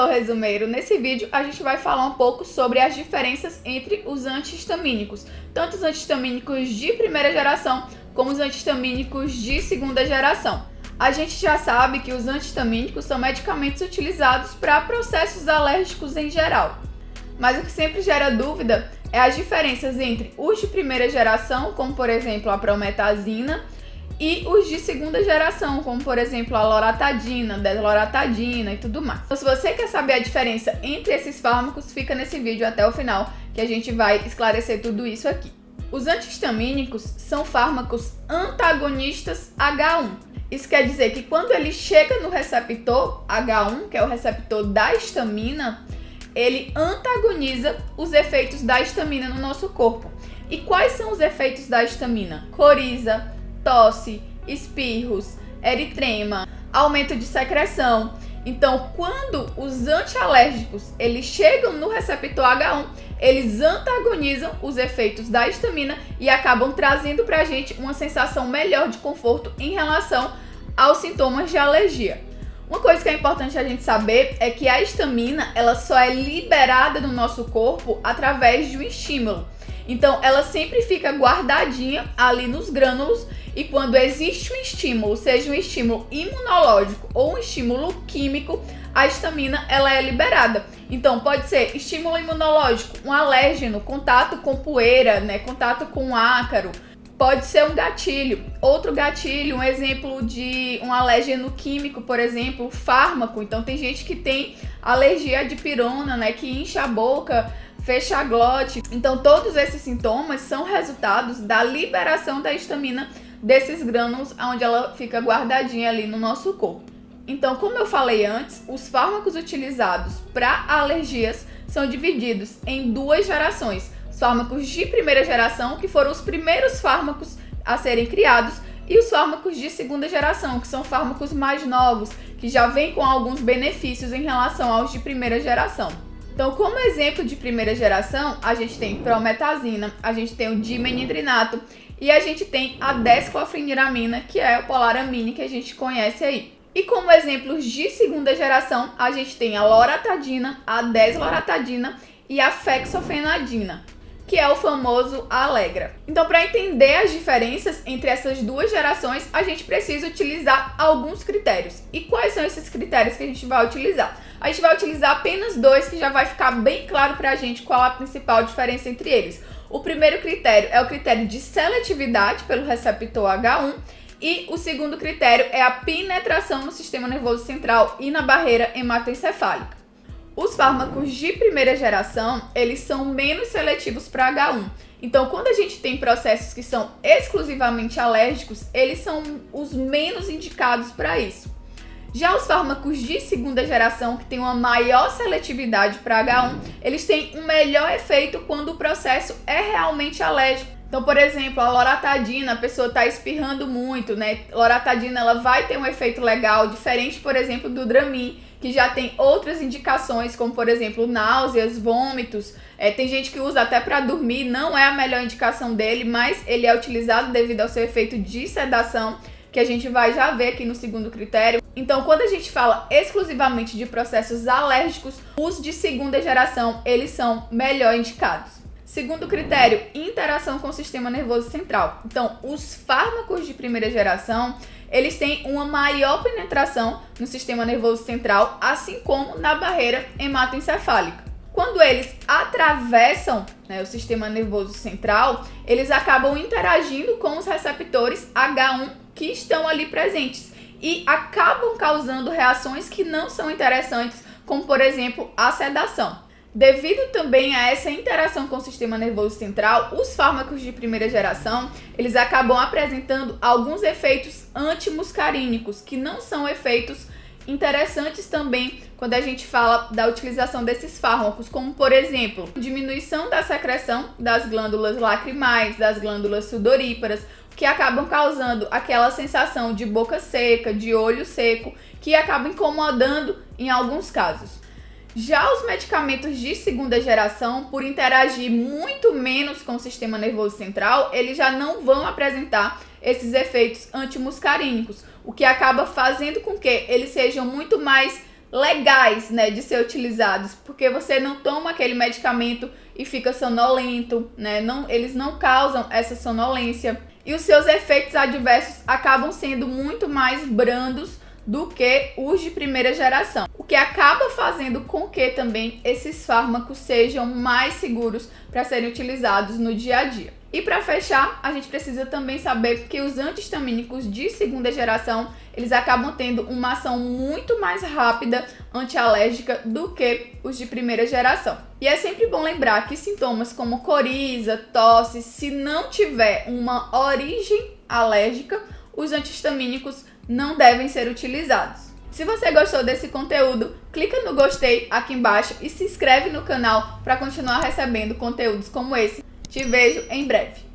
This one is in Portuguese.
Alô, resumeiro! Nesse vídeo a gente vai falar um pouco sobre as diferenças entre os antihistamínicos, tanto os antihistamínicos de primeira geração como os antihistamínicos de segunda geração. A gente já sabe que os antihistamínicos são medicamentos utilizados para processos alérgicos em geral, mas o que sempre gera dúvida é as diferenças entre os de primeira geração, como por exemplo a prometazina, e os de segunda geração, como por exemplo a loratadina, desloratadina e tudo mais. Então, se você quer saber a diferença entre esses fármacos, fica nesse vídeo até o final, que a gente vai esclarecer tudo isso aqui. Os antihistamínicos são fármacos antagonistas H1. Isso quer dizer que quando ele chega no receptor H1, que é o receptor da histamina, ele antagoniza os efeitos da histamina no nosso corpo. E quais são os efeitos da histamina? Coriza, tosse, espirros, eritrema, aumento de secreção. Então, quando os antialérgicos eles chegam no receptor H1, eles antagonizam os efeitos da histamina e acabam trazendo pra gente uma sensação melhor de conforto em relação aos sintomas de alergia. Uma coisa que é importante a gente saber é que a histamina ela só é liberada no nosso corpo através de um estímulo. Então, ela sempre fica guardadinha ali nos grânulos e quando existe um estímulo, seja um estímulo imunológico ou um estímulo químico, a histamina ela é liberada. Então, pode ser estímulo imunológico, um alérgeno, contato com poeira, contato com ácaro. Pode ser um gatilho. Outro gatilho, um exemplo de um alérgeno químico, por exemplo, fármaco. Então, tem gente que tem alergia à dipirona, que incha a boca, fecha a glote. Então, todos esses sintomas são resultados da liberação da histamina desses grânulos, onde ela fica guardadinha ali no nosso corpo. Então, como eu falei antes, os fármacos utilizados para alergias são divididos em duas gerações. Os fármacos de primeira geração, que foram os primeiros fármacos a serem criados, e os fármacos de segunda geração, que são fármacos mais novos, que já vêm com alguns benefícios em relação aos de primeira geração. Então, como exemplo de primeira geração, a gente tem prometazina, a gente tem o dimenhidrinato e a gente tem a desclofeniramina, que é o polaramine que a gente conhece aí. E como exemplos de segunda geração, a gente tem a loratadina, a desloratadina e a fexofenadina, que é o famoso Allegra. Então, para entender as diferenças entre essas duas gerações, a gente precisa utilizar alguns critérios. E quais são esses critérios que a gente vai utilizar? A gente vai utilizar apenas dois, que já vai ficar bem claro para a gente qual a principal diferença entre eles. O primeiro critério é o critério de seletividade pelo receptor H1 e o segundo critério é a penetração no sistema nervoso central e na barreira hematoencefálica. Os fármacos de primeira geração, eles são menos seletivos para H1. Então, quando a gente tem processos que são exclusivamente alérgicos, eles são os menos indicados para isso. Já os fármacos de segunda geração, que têm uma maior seletividade para H1, eles têm um melhor efeito quando o processo é realmente alérgico. Então, por exemplo, a loratadina, a pessoa está espirrando muito, Loratadina, ela vai ter um efeito legal, diferente, por exemplo, do Dramin, que já tem outras indicações, como, por exemplo, náuseas, vômitos. Tem gente que usa até para dormir, não é a melhor indicação dele, mas ele é utilizado devido ao seu efeito de sedação, que a gente vai já ver aqui no segundo critério. Então, quando a gente fala exclusivamente de processos alérgicos, os de segunda geração, eles são melhor indicados. Segundo critério, interação com o sistema nervoso central. Então, os fármacos de primeira geração, eles têm uma maior penetração no sistema nervoso central, assim como na barreira hematoencefálica. Quando eles atravessam o sistema nervoso central, eles acabam interagindo com os receptores H1 que estão ali presentes e acabam causando reações que não são interessantes, como por exemplo a sedação. Devido também a essa interação com o sistema nervoso central, os fármacos de primeira geração, eles acabam apresentando alguns efeitos antimuscarínicos, que não são efeitos interessantes também quando a gente fala da utilização desses fármacos, como por exemplo, diminuição da secreção das glândulas lacrimais, das glândulas sudoríparas, que acabam causando aquela sensação de boca seca, de olho seco, que acaba incomodando em alguns casos. Já os medicamentos de segunda geração, por interagir muito menos com o sistema nervoso central, eles já não vão apresentar esses efeitos antimuscarínicos, o que acaba fazendo com que eles sejam muito mais legais, né, de ser utilizados, porque você não toma aquele medicamento e fica sonolento, né? Eles não causam essa sonolência e os seus efeitos adversos acabam sendo muito mais brandos do que os de primeira geração, o que acaba fazendo com que também esses fármacos sejam mais seguros para serem utilizados no dia a dia. E para fechar, a gente precisa também saber que os antihistamínicos de segunda geração, eles acabam tendo uma ação muito mais rápida antialérgica do que os de primeira geração. E é sempre bom lembrar que sintomas como coriza, tosse, se não tiver uma origem alérgica, os antihistamínicos não devem ser utilizados. Se você gostou desse conteúdo, clica no gostei aqui embaixo e se inscreve no canal para continuar recebendo conteúdos como esse. Te vejo em breve.